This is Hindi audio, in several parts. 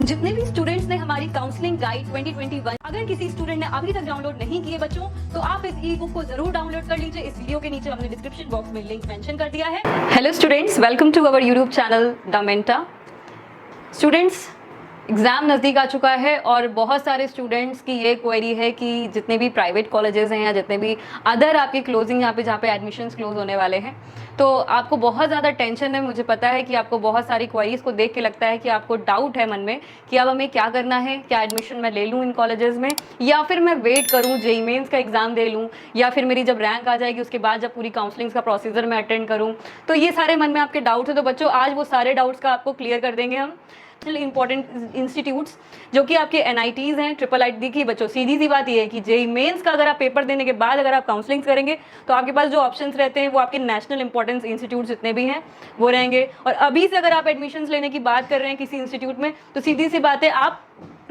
जितने भी स्टूडेंट्स ने हमारी काउंसलिंग गाइड 2021 अगर किसी स्टूडेंट ने अभी तक डाउनलोड नहीं किए बच्चों, तो आप इस ई बुक को जरूर डाउनलोड कर लीजिए। इस वीडियो के नीचे हमने डिस्क्रिप्शन बॉक्स में लिंक मेंशन कर दिया है। Hello students, welcome to our YouTube channel the Menta. Students, exam नज़दीक आ चुका है और बहुत सारे स्टूडेंट्स की ये क्वेरी है कि जितने भी प्राइवेट कॉलेजेस हैं या जितने भी अदर आपके क्लोजिंग यहाँ पे जहाँ पे एडमिशन्स क्लोज होने वाले हैं, तो आपको बहुत ज़्यादा टेंशन है। मुझे पता है कि आपको बहुत सारी क्वेरीज को देख के लगता है कि आपको डाउट है मन में कि अब हमें क्या करना है, क्या एडमिशन मैं ले लूँ इन कॉलेजेस में या फिर मैं वेट करूँ, जेईई मेंस का एग्ज़ाम दे लूँ, या फिर मेरी जब रैंक आ जाएगी उसके बाद जब पूरी काउंसलिंग का प्रोसीजर मैं अटेंड करूँ। तो ये सारे मन में आपके डाउट्स हैं। तो बच्चों, आज वो सारे डाउट्स का आपको क्लियर कर देंगे हम। इंपॉर्टेंट इंस्टीट्यूट्स जो कि आपके एनआईटीज़ हैं, ट्रिपल आई देखिए बच्चों, सीधी सी बात ये है कि जेईई मेंस का अगर आप पेपर देने के बाद अगर आप काउंसलिंग करेंगे तो आपके पास जो ऑप्शंस रहते हैं वो आपके नेशनल इंपॉर्टेंस इंस्टीट्यूट जितने भी हैं वो रहेंगे। और अभी से अगर आप एडमिशन्स लेने की बात कर रहे हैं किसी इंस्टीट्यूट में, तो सीधी सी बात है, आप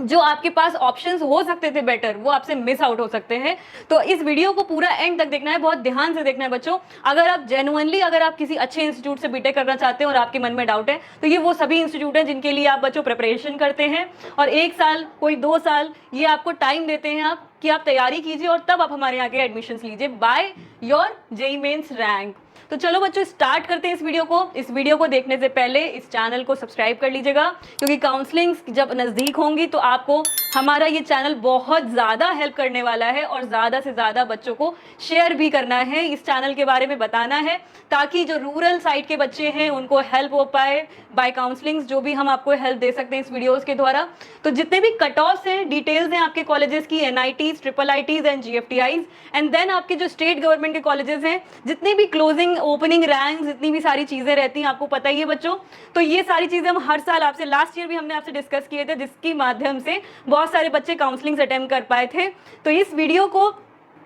जो आपके पास ऑप्शंस हो सकते थे बेटर, वो आपसे मिस आउट हो सकते हैं। तो इस वीडियो को पूरा एंड तक देखना है, बहुत ध्यान से देखना है बच्चों। अगर आप जेन्युइनली अगर आप किसी अच्छे इंस्टीट्यूट से बीटेक करना चाहते हैं और आपके मन में डाउट है, तो ये वो सभी इंस्टीट्यूट हैं जिनके लिए आप बच्चों प्रिपरेशन करते हैं और 1 साल, कोई 2 साल ये आपको टाइम देते हैं आप कि आप तैयारी कीजिए और तब आप हमारे यहाँ के एडमिशन्स लीजिए by your JEE mains rank. तो चलो बच्चों, स्टार्ट करते हैं इस वीडियो को। इस वीडियो को देखने से पहले इस चैनल को सब्सक्राइब कर लीजिएगा, क्योंकि काउंसलिंग जब नज़दीक होंगी तो आपको हमारा ये चैनल बहुत ज़्यादा हेल्प करने वाला है और ज़्यादा से ज़्यादा बच्चों को शेयर भी करना है, इस चैनल के बारे में बताना है, ताकि जो रूरल साइड के बच्चे हैं उनको हेल्प हो पाए बाय काउंसलिंग, जो भी हम आपको हेल्प दे सकते हैं इस वीडियोज़ के द्वारा। तो जितने भी कट ऑफ्स हैं, डिटेल्स हैं आपके कॉलेजेस की, NITs, triple ITs and GFTIs, and then आपके जो स्टेट गवर्नमेंट के कॉलेजेस हैं, जितने भी क्लोजिंग ओपनिंग रैंक, जितनी भी सारी चीज़ें रहती हैं आपको पता ही है बच्चों। तो ये सारी चीज़ें हम हर साल आपसे, लास्ट ईयर भी हमने आपसे डिस्कस किए थे, जिसकी माध्यम से बहुत सारे बच्चे काउंसलिंग अटेम्प्ट कर पाए थे। तो इस वीडियो को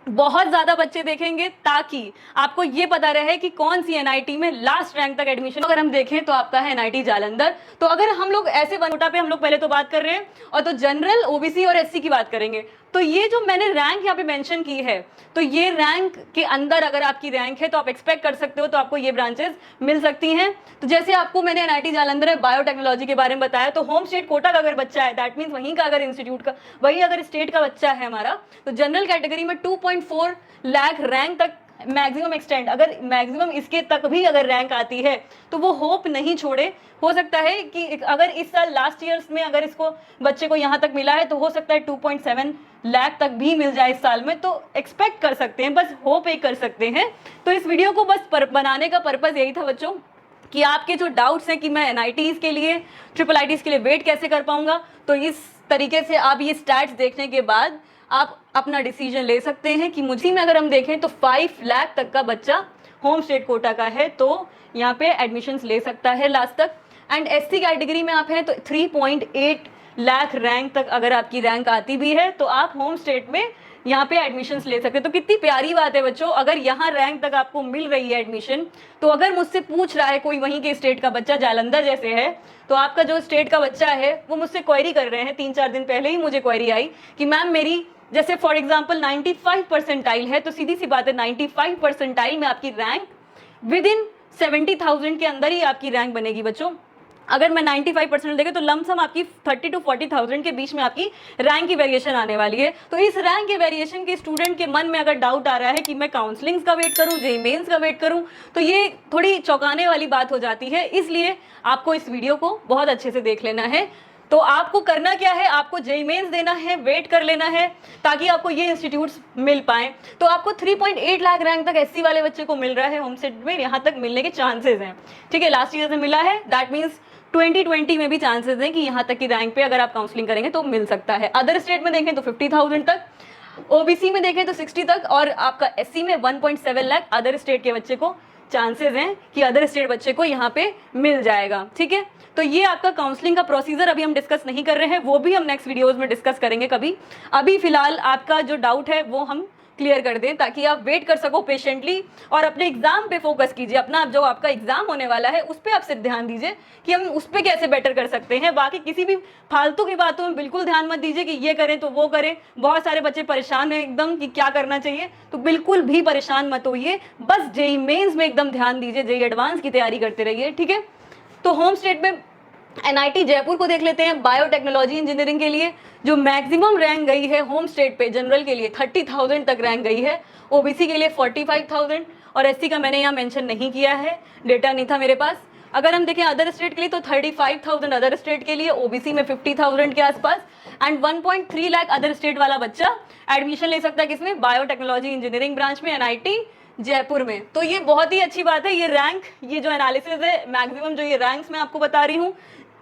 बहुत ज़्यादा बच्चे देखेंगे ताकि आपको ये पता रहे कि कौन सी एनआईटी में लास्ट रैंक तक एडमिशन। अगर हम देखें तो आपका है एनआईटी जालंधर। तो अगर हम लोग ऐसे कोटा पे हम लोग पहले तो बात कर रहे हैं, और तो जनरल, ओबीसी और एससी की बात करेंगे। तो ये जो मैंने रैंक यहाँ पे मेंशन की है, तो ये रैंक के अंदर अगर आपकी रैंक है तो आप एक्सपेक्ट कर सकते हो तो आपको ये ब्रांचेस मिल सकती हैं। तो जैसे आपको मैंने एनआईटी जालंधर में बायोटेक्नोलॉजी के बारे में बताया, तो होम स्टेट कोटा का अगर बच्चा है, दैट मीन्स वहीं का अगर इंस्टीट्यूट का, वही अगर स्टेट का बच्चा है हमारा, तो जनरल कैटेगरी में 2.4 लाख रैंक तक मैक्सिमम एक्सटेंड, अगर मैक्सिमम इसके तक भी अगर रैंक आती है तो वो होप नहीं छोड़े। हो सकता है कि अगर इस साल लास्ट ईयर्स में अगर इसको बच्चे को यहाँ तक मिला है, तो हो सकता है 2.7 लाख तक भी मिल जाए इस साल में। तो एक्सपेक्ट कर सकते हैं, बस होप एक कर सकते हैं। तो इस वीडियो को बस बनाने का पर्पज़ यही था बच्चों कि आपके जो डाउट्स हैं कि मैं एनआईटीज़ के लिए, ट्रिपल आईटीज़ के लिए वेट कैसे कर पाऊँगा, तो इस तरीके से आप ये स्टैट्स देखने के बाद आप अपना डिसीजन ले सकते हैं कि मुझे में अगर हम देखें तो 5 लाख तक का बच्चा होम स्टेट कोटा का है तो यहाँ पे एडमिशन्स ले सकता है लास्ट तक। एंड एससी कैटेगरी में आप हैं तो 3.8 लाख रैंक तक अगर आपकी रैंक आती भी है तो आप होम स्टेट में यहाँ पे एडमिशन्स ले सकते हैं। तो कितनी प्यारी बात है बच्चों, अगर यहाँ रैंक तक आपको मिल रही है एडमिशन, तो अगर मुझसे पूछ रहा है कोई वहीं के स्टेट का बच्चा, जालंधर जैसे है, तो आपका जो स्टेट का बच्चा है वो मुझसे क्वेरी कर रहे हैं, 3-4 दिन पहले ही मुझे क्वेरी आई कि मैम मेरी जैसे फॉर एग्जाम्पल 95 परसेंटाइल है, तो सीधी सी बात है 95 परसेंटाइल में आपकी रैंक विद इन 70,000 के अंदर ही आपकी रैंक बनेगी बच्चों। अगर मैं 95% देखे तो लमसम आपकी 30 to 40,000 के बीच में आपकी रैंक की वेरिएशन आने वाली है। तो इस रैंक के वेरिएशन के स्टूडेंट के मन में अगर डाउट आ रहा है कि मैं काउंसलिंग का वेट करूं, जेईई मेंस का वेट करूं, तो ये थोड़ी चौंकाने वाली बात हो जाती है। इसलिए आपको इस वीडियो को बहुत अच्छे से देख लेना है। तो आपको करना क्या है, आपको जेईई मेंस देना है, वेट कर लेना है ताकि आपको ये इंस्टीट्यूट्स मिल पाएँ। तो आपको 3.8 लाख रैंक तक एससी वाले बच्चे को मिल रहा है होम स्टेट में, यहाँ तक मिलने के चांसेस हैं। ठीक है, लास्ट ईयर से मिला है, दैट मीन्स 2020 में भी चांसेस हैं कि यहाँ तक की रैंक पे अगर आप काउंसलिंग करेंगे तो मिल सकता है। अदर स्टेट में देखें तो 50,000 तक, ओबीसी में देखें तो 60 तक, और आपका एससी में 1.7 लाख अदर स्टेट के बच्चे को चांसेस हैं कि अदर स्टेट बच्चे को यहाँ पे मिल जाएगा। ठीक है, तो ये आपका काउंसलिंग का प्रोसीजर अभी हम डिस्कस नहीं कर रहे हैं, वो भी हम नेक्स्ट वीडियोस में डिस्कस करेंगे कभी। अभी फिलहाल आपका जो डाउट है वो हम क्लियर कर दें ताकि आप वेट कर सको पेशेंटली और अपने एग्जाम पे फोकस कीजिए। अपना जो आपका एग्जाम होने वाला है उस पर आप सिर्फ ध्यान दीजिए कि हम उस पर कैसे बेटर कर सकते हैं। बाकी किसी भी फालतू की बातों में बिल्कुल ध्यान मत दीजिए कि ये करें तो वो करें। बहुत सारे बच्चे परेशान हैं एकदम कि क्या करना चाहिए, तो बिल्कुल भी परेशान मत होइए, बस जेईई मेंस में एकदम ध्यान दीजिए, जेईई एडवांस की तैयारी करते रहिए। ठीक है, तो होम स्टेट में एनआईटी जयपुर को देख लेते हैं बायोटेक्नोलॉजी इंजीनियरिंग के लिए, जो मैक्सिमम रैंक गई है होम स्टेट पे जनरल के लिए 30,000 तक रैंक गई है, ओबीसी के लिए 45,000 और एससी का मैंने यहाँ मेंशन नहीं किया है, डेटा नहीं था मेरे पास। अगर हम देखें अदर स्टेट के लिए तो 35,000 अदर स्टेट के लिए, ओबीसी में 50,000 के आसपास एंड 1.3 लाख अदर स्टेट वाला बच्चा एडमिशन ले सकता है किसमें, बायोटेक्नोलॉजी इंजीनियरिंग ब्रांच में एनआईटी जयपुर में। तो ये बहुत ही अच्छी बात है। ये रैंक, ये जो एनालिसिस है मैक्सिमम जो ये रैंक्स मैं आपको बता रही हूँ,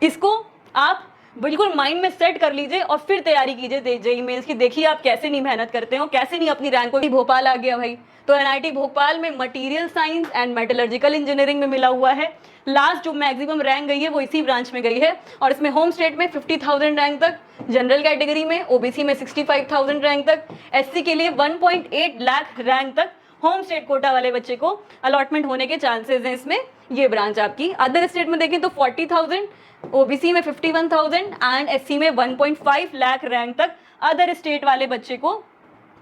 इसको आप बिल्कुल माइंड में सेट कर लीजिए और फिर तैयारी कीजिए जेईई मेंस की। देखिए आप कैसे नहीं मेहनत करते हो, कैसे नहीं अपनी रैंक को। भोपाल आ गया भाई, तो एनआईटी भोपाल में material science and metallurgical engineering में मिला हुआ है। लास्ट जो मैक्सिमम रैंक गई है वो इसी ब्रांच में गई है और इसमें होम स्टेट में 50,000 रैंक तक, जनरल कैटेगरी में ओबीसी में 65,000 रैंक तक, एससी के लिए 1.8 लाख रैंक तक होम स्टेट कोटा वाले बच्चे को अलॉटमेंट होने के चांसेस हैं इसमें, ये ब्रांच आपकी। अदर स्टेट में देखें तो 40,000, ओबीसी में 51,000 एंड एससी में 1.5 लाख रैंक तक अदर स्टेट वाले बच्चे को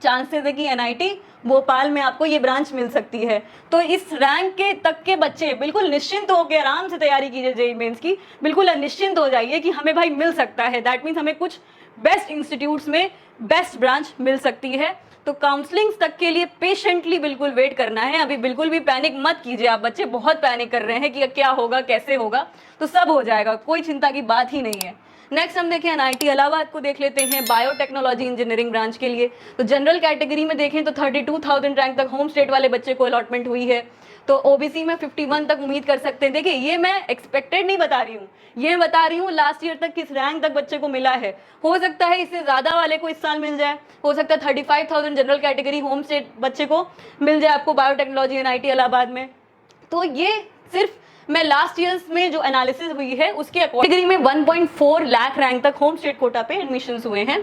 चांसेस है कि एनआईटी भोपाल में आपको ये ब्रांच मिल सकती है। तो इस रैंक के तक के बच्चे बिल्कुल निश्चिंत होकर आराम से तैयारी कीजिए जेईई मेंस की, बिल्कुल निश्चिंत हो जाइए कि हमें भाई मिल सकता है। दैट मीन्स हमें कुछ बेस्ट इंस्टीट्यूट्स में बेस्ट ब्रांच मिल सकती है। तो काउंसलिंग तक के लिए पेशेंटली बिल्कुल वेट करना है। अभी बिल्कुल भी पैनिक मत कीजिए आप, बच्चे बहुत पैनिक कर रहे हैं कि क्या होगा कैसे होगा, तो सब हो जाएगा, कोई चिंता की बात ही नहीं है। नेक्स्ट हम देखें एनआईटी इलाहाबाद को देख लेते हैं बायोटेक्नोलॉजी इंजीनियरिंग ब्रांच के लिए। तो जनरल कैटेगरी में देखें तो 32,000 रैंक तक होम स्टेट वाले बच्चे को अलॉटमेंट हुई है। तो ओबीसी में 51 तक उम्मीद कर सकते हैं। देखिए ये मैं एक्सपेक्टेड नहीं बता रही हूँ, ये बता रही हूँ लास्ट ईयर तक किस रैंक तक बच्चे को मिला है। हो सकता है इससे ज़्यादा वाले को इस साल मिल जाए, हो सकता है 35,000 जनरल कैटेगरी होम स्टेट बच्चे को मिल जाए आपको बायोटेक्नोलॉजी एनआईटी इलाहाबाद में। तो ये सिर्फ मैं लास्ट ईयर्स में जो एनालिसिस हुई है उसके अकॉर्डिंग में 1.4 लाख रैंक तक होम स्टेट कोटा पे एडमिशंस हुए हैं।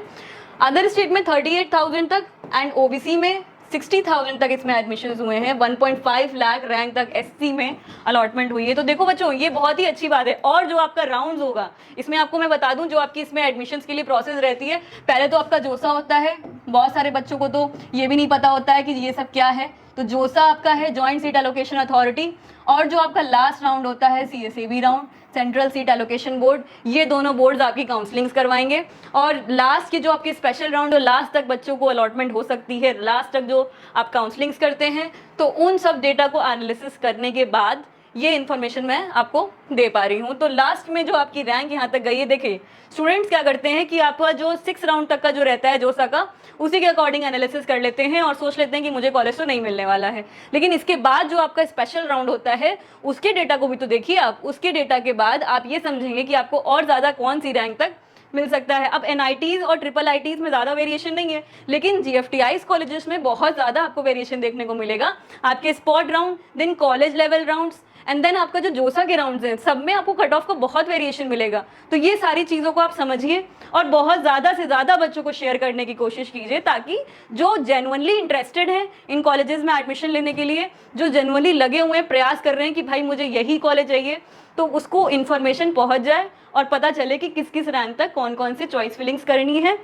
अदर स्टेट में 38,000 तक एंड ओबीसी में 60,000 तक इसमें एडमिशंस हुए हैं। 1.5 लाख रैंक तक एससी में अलॉटमेंट हुई है। तो देखो बच्चों ये बहुत ही अच्छी बात है। और जो आपका राउंड्स होगा इसमें आपको मैं बता दूं, जो आपकी इसमें एडमिशंस के लिए प्रोसेस रहती है, पहले तो आपका जोसा होता है। बहुत सारे बच्चों को तो ये भी नहीं पता होता है कि ये सब क्या है। तो जोसा आपका है जॉइंट सीट एलोकेशन अथॉरिटी, और जो आपका लास्ट राउंड होता है CSAB round, central seat allocation board. ये दोनों बोर्ड्स आपकी काउंसलिंग्स करवाएंगे। और लास्ट के जो आपके स्पेशल राउंड, लास्ट तक बच्चों को अलॉटमेंट हो सकती है, लास्ट तक जो आप काउंसलिंग्स करते हैं, तो उन सब डेटा को एनालिसिस करने के बाद ये इन्फॉर्मेशन मैं आपको दे पा रही हूँ। तो लास्ट में जो आपकी रैंक यहाँ तक गई है, देखिए स्टूडेंट्स क्या करते हैं कि आपका जो 6 राउंड तक का जो रहता है जोसा का, उसी के अकॉर्डिंग एनालिसिस कर लेते हैं और सोच लेते हैं कि मुझे कॉलेज तो नहीं मिलने वाला है। लेकिन इसके बाद जो आपका स्पेशल राउंड होता है उसके डेटा को भी तो देखिए आप। उसके डेटा के बाद आप ये समझेंगे कि आपको और ज़्यादा कौन सी रैंक तक मिल सकता है। अब एनआईटीज़ और ट्रिपल आईटीज़ में ज़्यादा वेरिएशन नहीं है, लेकिन जीएफटीआईज कॉलेजेस में बहुत ज़्यादा आपको वेरिएशन देखने को मिलेगा। आपके spot round, then college level rounds and then आपका जो जोसा के राउंड्स हैं, सब में आपको कट ऑफ का बहुत वेरिएशन मिलेगा। तो ये सारी चीज़ों को आप समझिए और बहुत ज़्यादा से ज़्यादा बच्चों को शेयर करने की कोशिश कीजिए, ताकि जो जेन्युइनली इंटरेस्टेड हैं इन कॉलेजेस में एडमिशन लेने के लिए, जो जेन्युइनली लगे हुए हैं, प्रयास कर रहे हैं कि भाई मुझे यही कॉलेज चाहिए, तो उसको इन्फॉर्मेशन पहुँच जाए और पता चले कि किस किस रैंक तक कौन कौन सी चॉइस फिलिंग्स करनी है।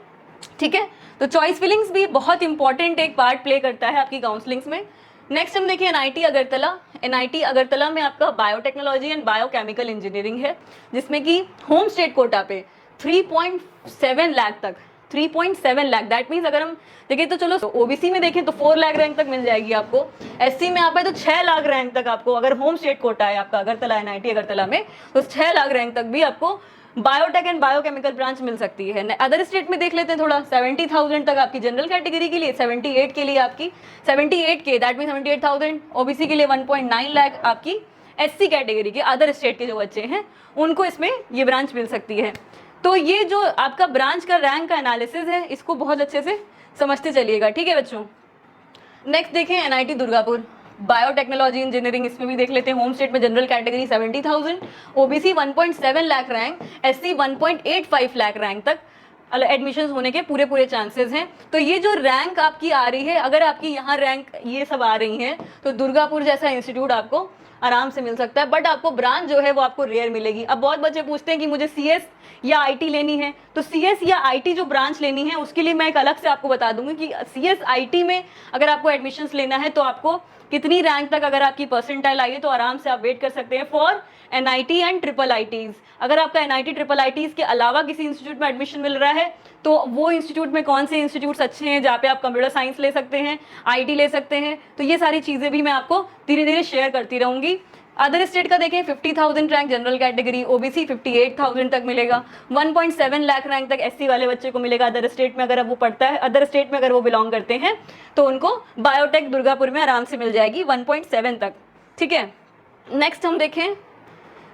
ठीक है, तो चॉइस फिलिंग्स भी बहुत इंपॉर्टेंट एक पार्ट प्ले करता है आपकी काउंसलिंग्स में। नेक्स्ट हम देखिए एनआईटी अगरतला। एनआईटी अगरतला में आपका बायोटेक्नोलॉजी एंड बायोकेमिकल इंजीनियरिंग है, जिसमें कि होम स्टेट कोटा पे 3.7 लाख तक, 3.7 लाख, दैट मीन्स अगर हम देखें तो चलो ओबीसी में देखें तो 4 लाख रैंक तक मिल जाएगी आपको। एससी में आप है तो 6 लाख रैंक तक आपको, अगर होम स्टेट कोटा है आपका अगरतला एनआईटी अगरतला में, तो 6 लाख रैंक तक भी आपको बायोटेक एंड बायोकेमिकल ब्रांच मिल सकती है। अदर स्टेट में देख लेते हैं थोड़ा, 70,000 तक आपकी जनरल कैटेगरी के लिए, 78 के लिए आपकी 78 के, दैट मीन 78,000। ओबीसी के लिए 1.9 लाख आपकी एससी कैटेगरी के अदर स्टेट के जो बच्चे हैं उनको इसमें ये ब्रांच मिल सकती है। तो ये जो आपका ब्रांच का रैंक का एनालिसिस है, इसको बहुत अच्छे से समझते चलिएगा। ठीक है बच्चों, नेक्स्ट देखें एनआईटी दुर्गापुर बायोटेक्नोलॉजी इंजीनियरिंग। इसमें भी देख लेते हैं होम स्टेट में general category 70,000, OBC 1.7 lakh rank, SC 1.85 lakh rank तक एडमिशन्स होने के पूरे चांसेस हैं। तो ये जो रैंक आपकी आ रही है, अगर आपकी यहाँ रैंक ये सब आ रही हैं, तो दुर्गापुर जैसा इंस्टीट्यूट आपको आराम से मिल सकता है, बट आपको ब्रांच जो है वो आपको रेयर मिलेगी। अब बहुत बच्चे पूछते हैं कि मुझे CS या IT लेनी है, तो CS या IT जो ब्रांच लेनी है उसके लिए मैं एक अलग से आपको बता दूंगी कि CS IT में अगर आपको एडमिशन्स लेना है तो आपको कितनी रैंक तक अगर आपकी परसेंटाइल आई है तो आराम से आप वेट कर सकते हैं फॉर NIT एंड IIITs। अगर आपका NIT IIITs के अलावा किसी इंस्टीट्यूट में एडमिशन मिल रहा है तो वो इंस्टीट्यूट में कौन से इंस्टीट्यूट्स अच्छे हैं जहाँ पे आप कंप्यूटर साइंस ले सकते हैं, IT ले सकते हैं, तो ये सारी चीज़ें भी मैं आपको धीरे धीरे शेयर करती रहूँगी। अदर स्टेट का देखें 50,000 रैंक जनरल कैटेगरी, OBC 58,000 तक मिलेगा, 1.7 लाख रैंक तक SC वाले बच्चे को मिलेगा अदर स्टेट में। अगर अब वो पढ़ता है अदर स्टेट में, अगर वो बिलोंग करते हैं तो उनको बायोटेक दुर्गापुर में आराम से मिल जाएगी 1.7 तक, ठीक है। नेक्स्ट हम देखें,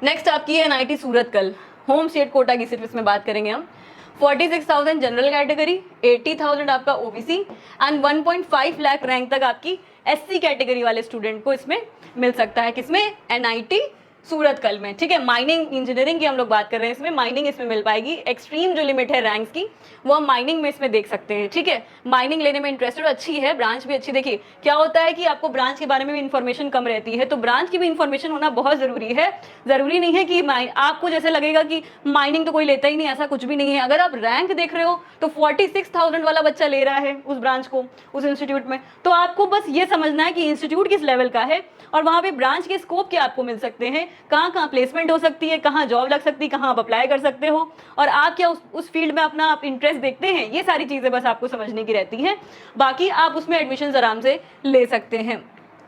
नेक्स्ट आपकी है NIT Surathkal, home state quota की सिर्फ इसमें बात करेंगे हम। 46,000 जनरल कैटेगरी, 80,000 आपका OBC एंड 1.5 लाख रैंक तक आपकी SC कैटेगरी वाले स्टूडेंट को इसमें मिल सकता है। किसमें? NIT सूरतकल में, ठीक है। माइनिंग इंजीनियरिंग की हम लोग बात कर रहे हैं, इसमें माइनिंग इसमें मिल पाएगी। एक्सट्रीम जो लिमिट है रैंक्स की वो हम माइनिंग में इसमें देख सकते हैं, ठीक है। माइनिंग लेने में इंटरेस्टेड, अच्छी है ब्रांच भी अच्छी। देखिए क्या होता है कि आपको ब्रांच के बारे में भी इंफॉर्मेशन कम रहती है, तो ब्रांच की भी इंफॉर्मेशन होना बहुत ज़रूरी है। ज़रूरी नहीं है कि आपको जैसे लगेगा कि माइनिंग तो कोई लेता ही नहीं, ऐसा कुछ भी नहीं है। अगर आप रैंक देख रहे हो तो 46,000 वाला बच्चा ले रहा है उस ब्रांच को, उस इंस्टीट्यूट में, तो आपको बस ये समझना है कि इंस्टीट्यूट किस लेवल का है और वहाँ पे ब्रांच के स्कोप क्या आपको मिल सकते हैं, कहाँ कहाँ प्लेसमेंट हो सकती है, कहाँ जॉब लग सकती है, कहाँ आप अप्लाई कर सकते हो, और आप क्या उस फील्ड में अपना आप इंटरेस्ट देखते हैं। ये सारी चीज़ें बस आपको समझने की रहती हैं, बाकी आप उसमें एडमिशन आराम से ले सकते हैं।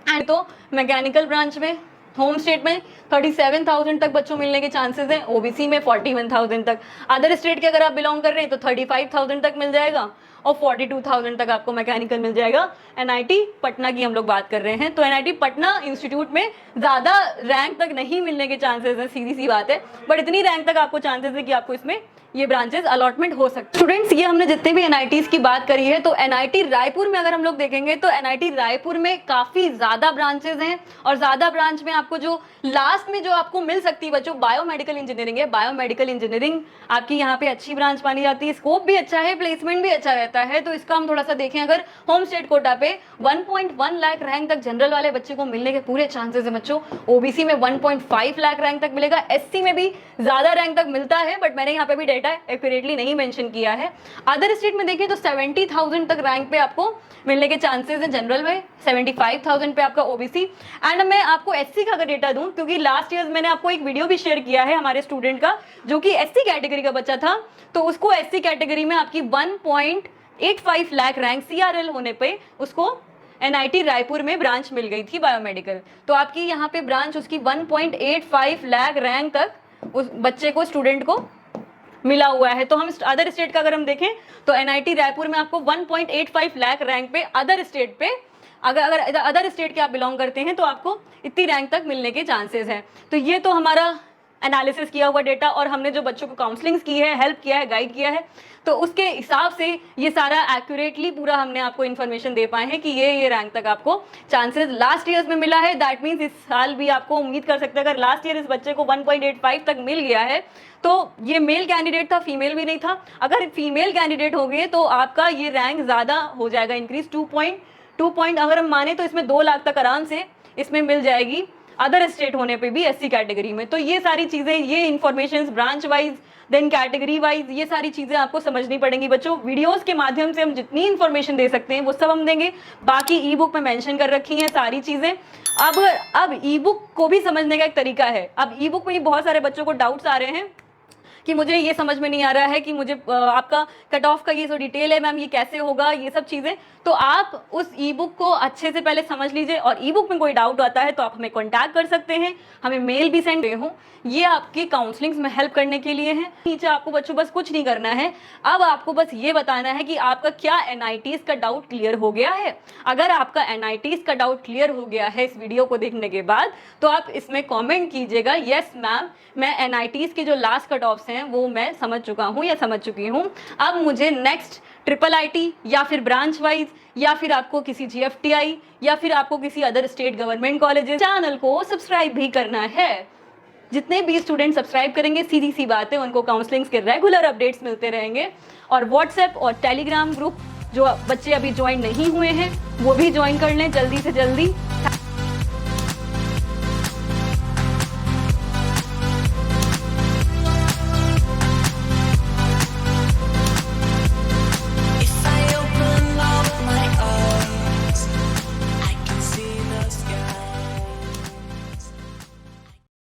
एंड तो मैकेनिकल ब्रांच में होम स्टेट में 37,000 तक बच्चों मिलने के चांसेस हैं, OBC में 41,000 तक, अदर स्टेट के अगर आप बिलोंग कर रहे हैं तो 35,000 तक मिल जाएगा और 42,000 तक आपको मैकेनिकल मिल जाएगा। NIT पटना की हम लोग बात कर रहे हैं, तो NIT पटना इंस्टीट्यूट में ज़्यादा रैंक तक नहीं मिलने के चांसेस हैं, सीधी सी बात है, बट इतनी रैंक तक आपको चांसेस है कि आपको इसमें ये ब्रांचेस अलॉटमेंट हो सकते हैं। स्टूडेंट्स, ये हमने जितने भी NITs की बात करी है, तो NIT रायपुर में अगर हम लोग देखेंगे तो NIT रायपुर में काफ़ी ज़्यादा ब्रांचेस हैं, और ज़्यादा ब्रांच में आपको जो लास्ट में जो आपको मिल सकती है बच्चों, बायोमेडिकल इंजीनियरिंग है। बायोमेडिकल इंजीनियरिंग आपकी यहाँ पे अच्छी ब्रांच मानी जाती है, स्कोप भी अच्छा है, प्लेसमेंट भी अच्छा रहता है। तो इसका हम थोड़ा सा देखें, अगर होम स्टेट कोटा पे 1.1 लाख रैंक तक जनरल वाले बच्चे को मिलने के पूरे चांसेस हैं बच्चों। OBC में 1.5 लाख रैंक तक मिलेगा, SC में भी ज़्यादा रैंक तक मिलता है, बट मैंने यहाँ पे भी डेटा एक्यूरेटली नहीं मेंशन किया है। अदर स्टेट में देखें तो 70,000 तक रैंक पे आपको मिलने के चांसेस हैं जनरल में, 75,000 पे आपका OBC। एंड मैं आपको SC का अगर डेटा दूं, क्योंकि लास्ट ईयर मैंने आपको एक वीडियो भी शेयर किया है हमारे स्टूडेंट का जो कि SC कैटेगरी का बच्चा था, तो उसको SC कैटेगरी में आपकी 1.85 लाख रैंक CRL होने पे उसको NIT रायपुर में ब्रांच मिल गई थी बायोमेडिकल। तो आपकी यहाँ पे ब्रांच उसकी 1.85 लाख रैंक तक उस बच्चे को, स्टूडेंट को मिला हुआ है। तो हम अदर स्टेट का अगर हम देखें तो NIT रायपुर में आपको 1.85 लाख रैंक पे अदर स्टेट पे, अगर अदर स्टेट के आप बिलोंग करते हैं तो आपको इतनी रैंक तक मिलने के चांसेस हैं। तो ये तो हमारा एनालिसिस किया हुआ डेटा, और हमने जो बच्चों को काउंसलिंग्स की है, हेल्प किया है, गाइड किया है, तो उसके हिसाब से ये सारा एक्यूरेटली पूरा हमने आपको इन्फॉर्मेशन दे पाए हैं कि ये रैंक तक आपको चांसेस लास्ट ईयर्स में मिला है। दैट मीन्स इस साल भी आपको उम्मीद कर सकते हैं, अगर लास्ट ईयर इस बच्चे को 1.85 तक मिल गया है तो ये मेल कैंडिडेट था, फीमेल भी नहीं था। अगर फीमेल कैंडिडेट हो गए तो आपका ये रैंक ज़्यादा हो जाएगा, इंक्रीज 2 पॉइंट अगर हम माने तो इसमें 2 लाख तक आराम से इसमें मिल जाएगी अदर स्टेट होने पे भी SC कैटेगरी में। तो ये सारी चीज़ें, ये information branch wise then category wise, ये सारी चीज़ें आपको समझनी पड़ेंगी बच्चों। वीडियोस के माध्यम से हम जितनी इन्फॉर्मेशन दे सकते हैं वो सब हम देंगे, बाकी ई बुक में मेंशन कर रखी हैं सारी चीज़ें। अब ई बुक को भी समझने का एक तरीका है। अब ई बुक में बहुत सारे बच्चों को डाउट्स आ रहे हैं कि मुझे ये समझ में नहीं आ रहा है कि मुझे आपका कट ऑफ का ये जो डिटेल है मैम, ये कैसे होगा, ये सब चीज़ें। तो आप उस ई बुक को अच्छे से पहले समझ लीजिए, और ई बुक में कोई डाउट आता है तो आप हमें कॉन्टैक्ट कर सकते हैं, हमें मेल भी सेंड हो। ये आपकी काउंसलिंग्स में हेल्प करने के लिए है। नीचे आपको बच्चों बस कुछ नहीं करना है, अब आपको बस ये बताना है कि आपका क्या NITs का डाउट क्लियर हो गया है। अगर आपका NITs का डाउट क्लियर हो गया है इस वीडियो को देखने के बाद, तो आप इसमें कॉमेंट कीजिएगा, यस मैम मैं NITs के जो लास्ट कट ऑफ्स हैं वो मैं समझ चुका हूँ या समझ चुकी हूँ। अब मुझे नेक्स्ट IIIT या फिर ब्रांच वाइज, या फिर आपको किसी GFTI, या फिर आपको किसी other state government colleges, channel को सब्सक्राइब भी करना है। जितने भी स्टूडेंट सब्सक्राइब करेंगे, सीधी सी बात है, उनको काउंसलिंग्स के रेगुलर अपडेट्स मिलते रहेंगे। और व्हाट्सएप और टेलीग्राम ग्रुप जो बच्चे अभी ज्वाइन नहीं हुए हैं वो भी ज्वाइन कर लें जल्दी से जल्दी।